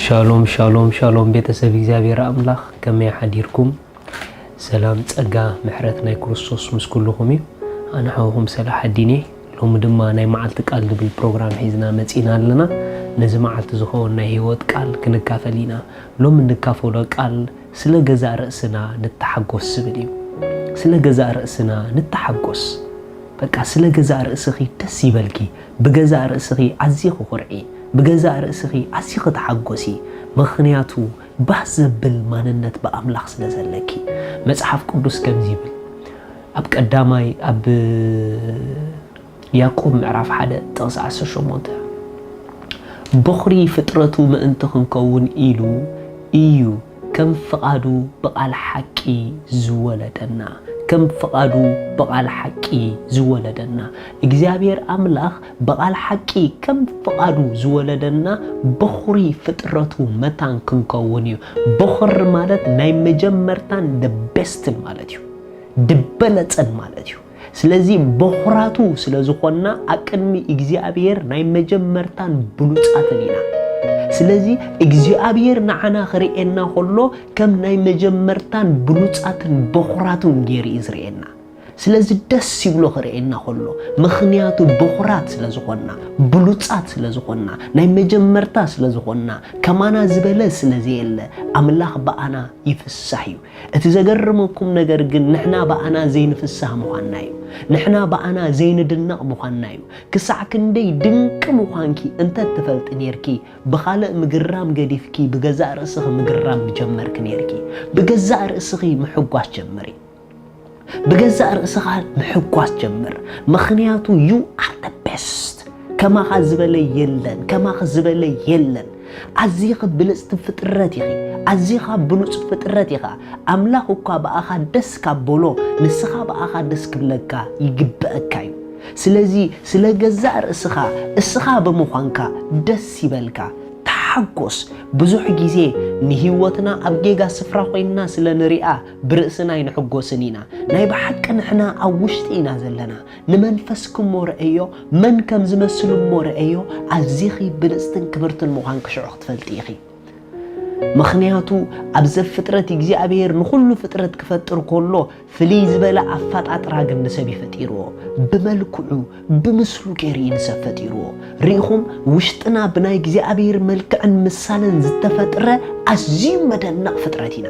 شالوم شالوم شالوم ቤተሰብ እግዚአብሔር አምላክ ከመይ ሓዲርኩም ሰላም ጸጋ ምሕረትና ክርስቶስ ምስ ኩልኩም ኣነ ሓውኩም ሰላም ሓዲኔ ሎም ድማ ናይ መዓልቲ ቃል ዝብል ፕሮግራም ሒዝና መጺና ኣለና ነዚ መዓልቲ ዝኸውን ናይ ህይወት ቃል ክንካፈሊና ሎም እንካፈሎ ቃል ስለ ገዛ ርእስና ንተሓጎስ ዝብል እዩ ስለ ገዛ ርእስና ንተሓጎስ በቃ ስለ ገዛ ርእስኺ ደስ ይበልኪ በገዛ ርእስኺ ኣዝይኹ ኹርዒ በገዛ ርእስኺ ኣዝይኹ ተሓጎሲ ምኽንያቱ ባዘብል ማንነት በአምላክ ስለዘለኪ መጽሐፍ ቅዱስ ከምዚ ይብል ኣብ ቀዳማይ ኣብ ያዕቆብ ምዕራፍ 1 ጥቅስ 18 በኽሪ ፍጥረቱ ምእንቲ ክንከውን ኢሉ እዩ ከም ፍቃዱ በቃል ሓቂ ዝወለደና كم فقادو بقال حقي زولدنا እግዚአብሔር አምላክ በቃል حقي كم فقادو زولدنا بخري فطرتو متان كنكونيو بخر ማለት ናይ መጀመርታን the best ማለት እዩ ድበለጸን ማለት እዩ ስለዚህ በخራቱ ስለዝኾና አቅድሚ እግዚአብሔር ናይ መጀመርታን ብሉጻተሊና ስለዚህ እግዚአብሔር ናዓና خريئና ሆሎ ከም ናይ መጀመርታን ብሉጻትን በخራቱን ጌሪ ይዝርኤና ስለዚህ ደስ ይብሎ خريئና ሆሎ ምኽንያቱ በخራት ስለዝኾና ብሉጻት ስለዝኾና ናይ መጀመርታ ስለዝኾና ከማና ዝበለ ስለዘየለ አምላክ በአና ይፍሳህ እዩ እቲ ዘገርመኩም ነገር ግን ንሕና በአና ዘይንፍሳህ ምዃንና እዩ ንሕና በአና ዘይንድነቕ ምዃንና እዩ ክሳዕ ክንደይ ድንቅ ምዃንኪ እንተ ትፈልጥ ነርኪ በኻልእ ምግራም ገዲፍኪ በገዛ ርእስኺ ምግራም ጀመርክ ነርኪ በገዛ ርእስኺ ምሕጓስ ጀመሪ በገዛ ርእስኻ ምሕጓስ ጀመር ምኽንያቱ you are the best ከማኻ ዝበለ የለን ከማኻ ዝበለ የለን ኣዝይኽ ብልጽቲ ፍጥረት ኢኺ ኣዝይኻ ብሉጽ ፍጥረት ኢኻ ኣምላኽ እኳ በኣኻ ደስ ካብሎ ንስኻ በኣኻ ደስ ክብለካ ይግበአካ እዩ ስለዚ ስለ ገዛ ርእስኻ እስኻ በመዃንካ ደስ ይበልካ ተሓጎስ ብዙሕ ጊዜ ንህይወትና ኣብ ጌጋ ስፍራ ኮይንና ስለ ንሪኣ ብርእስና ይንሕጎስን ኢና ናይ ብሓቂ ንሕና ኣብ ውሽጢ ኢና ዘለና ንመንፈስኩም ሞርአዮ መን ከም ዝመስሉ ሞርአዮ ኣዝይኺ ብልጽትን ክብርትን ምዃን ክሽዑ ክትፈልጢ ኢኺ ምኽንያቱ ኣብ ዘፍጥረት እግዚአብሔር ንኹሉ ፍጥረት ክፈጥር ከሎ ፍልይ ዝበለ ኣፈጣጥራ ግን ንሰብ ይፈጢርዎ ብመልክዑ ብምስሉ ገይሩ ንሰብ ፈጢርዎ ሪኢኹም ውሽጥና ብናይ እግዚአብሔር መልክዕን ምሳልን ዝተፈጥረ ኣዝዩ መደነቕ ፍጥረት ኢና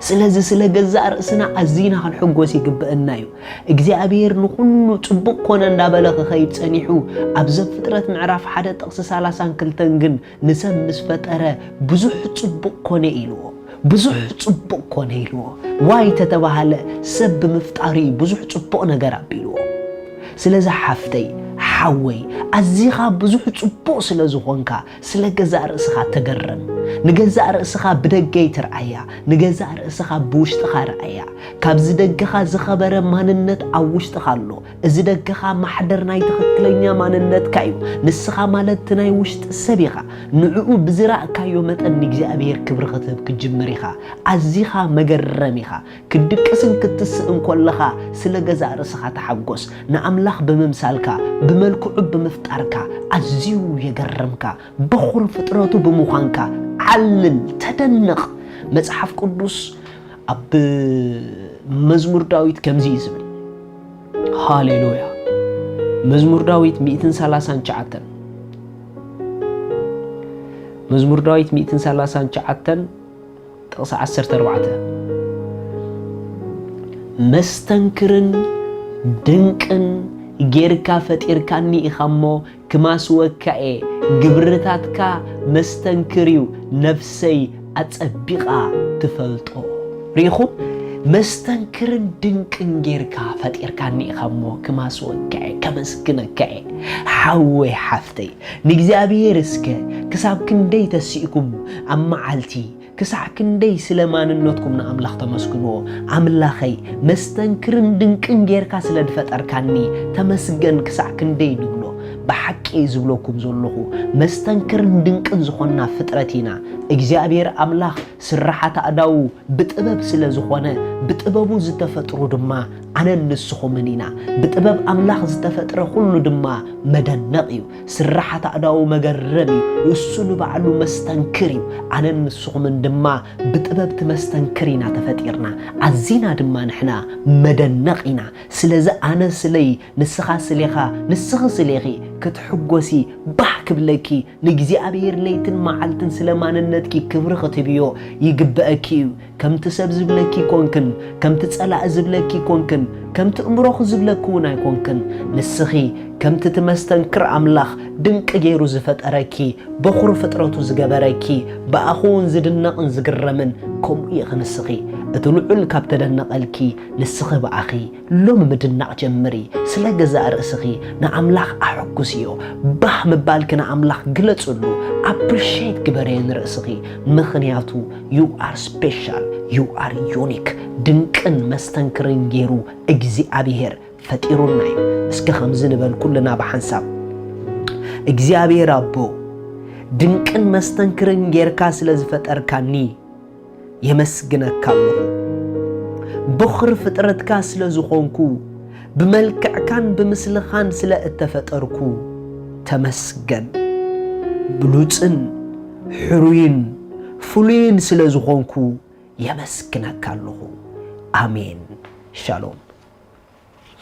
ስለዚህ ስለ ገዛ ርእስና ኣዝይና ክንሕጎስ ይግብአና እዩ እግዚአብሔር ንኹሉ ጽቡቕ ኮነ እንዳበለ ኸይድ ጸኒሑ ኣብ ዘፍጥረት ምዕራፍ 1 ጥቅስ 32 ግን ንሰብ ምስ ፈጠረ ብዙሕ ጽቡቕ ኮነ ኢልዎ ብዙሕ ጽቡቕ ኮነ ኢልዎ ዋይ ተተባሃለ ሰብ ብምፍጣሪ ብዙሕ ጽቡቕ ነገር ኣቢልዎ ስለዚህ ሓፍተይ ሓወይ ኣዝይኻ ብዙሕ ጽቡቕ ስለ ዝኾንካ ስለ ገዛ ርእስኻ ተገረም ንገዛ ርእስኻ ብደገይ ትርአያ ንገዛ ርእስኻ ብውሽጥኻ ርአያ ካብዚ ደገኻ ዝኸበረ ማንነት ኣብ ውሽጥኻ ኣሎ እዚ ደገኻ ማሕደር ናይ ትኽክለኛ ማንነትካ እዩ ንስኻ ማለት ናይ ውሽጢ ሰብ ኢኻ ንዕኡ ብዝራእካዮ መጠን ንእግዚአብሔር ክብሪ ክትህብ ክጅምር ኢኻ ኣዝይኻ መገረም ኢኻ ክድቅስን ክትስእን ከለኻ ስለ ገዛ ርእስኻ ተሓጎስ ንኣምላኽ ብምምሳልካ بملكو بمفتاركا أزيو يجرمكا بخور فطرته بمخانكا علل تدنق مصحف قدوس أب مزمور داويد كمزي يزبل هاليلويا مزمور داويد 139 مزمور داويد 139 تقص 14 مستنكرن دنكن ጌርካ ፈጢርካኒ ኢኻሞ ክማስወካኤ ግብርታትካ መስተንክሪው ነፍሰይ ኣጸቢቓ ትፈልጦ ሪኹም መስተንክርን ድንቅን ጌርካ ፈጢርካኒ ኢኻሞ ክማስወካኤ ከመስግነካኤ ሓወይ ሓፍተይ ንእግዚአብሔር እስከ ክሳብ ክንደይ ተሲእኩም ኣብ መዓልቲ ክሳዕ ክንደይ ስለ ማንነትኩም ንኣምላኽ ተመስግንዎ ኣምላኸይ መስተንክርን ድንቅን ጌርካ ስለ ድፈጠርካኒ ተመስገን ክሳዕ ክንደይ ንብሎ ብሓቂ ዝብለኩም ዘለኹ መስተንክርን ድንቅን ዝኾና ፍጥረት ኢና እግዚአብሔር ኣምላኽ ስራሓት ኣዳው ብጥበብ ስለ ዝኾነ ብጥበቡ ዝተፈጥሩ ድማ أنا نسخو منينا بتباب أملاخ زتفتر كل دما مدنقيو سرحة أداو مجرمي يسونو بعلو مستنكريو أنا نسخو من دما بتباب تمستنكرينا تفتيرنا عزينا دما نحنا مدنقينا سلازا أنا سلي نسخا سليخا نسخا سليخي كتحقوسي بحك بلكي نجزي أبير ليتن معلتن سلمان النتكي كبر ختبيو يقبأكيو كم تسبز بلكي كونكن كم تتسأل زبلكي كونكن كم تأمرخ زبلكونا كونكن نسخي كم تتمستنكر أملاخ دنك جيرو زفت أراكي بخور فتراتو زقبراكي بأخون زدنق زقرمن كم إيخ نسخي أتلعل كابتدنق الكي نسخي بأخي لوم مدنق جمري سلاق زار أسخي نا أملاخ أحكوسيو بح مبالكنا أملاخ قلتسولو appreciate كبرين رأسخي مخنياتو you are special you are unique دنكن مستنكرين جيرو اجزي أبيهر فتيرون نايو اسكا خمزين بان كلنا بحنساب اجزي أبيهر أبو دنكن مستنكرين جير كاس لزفت أركاني يمسجنا كالله بخر فترت كاس لزخونكو بملكع كان بمثل خان سلا اتفتركو تمسجن بلوتن حروين فلين سلا زخونكو يمسكنا كالله آمين شالوم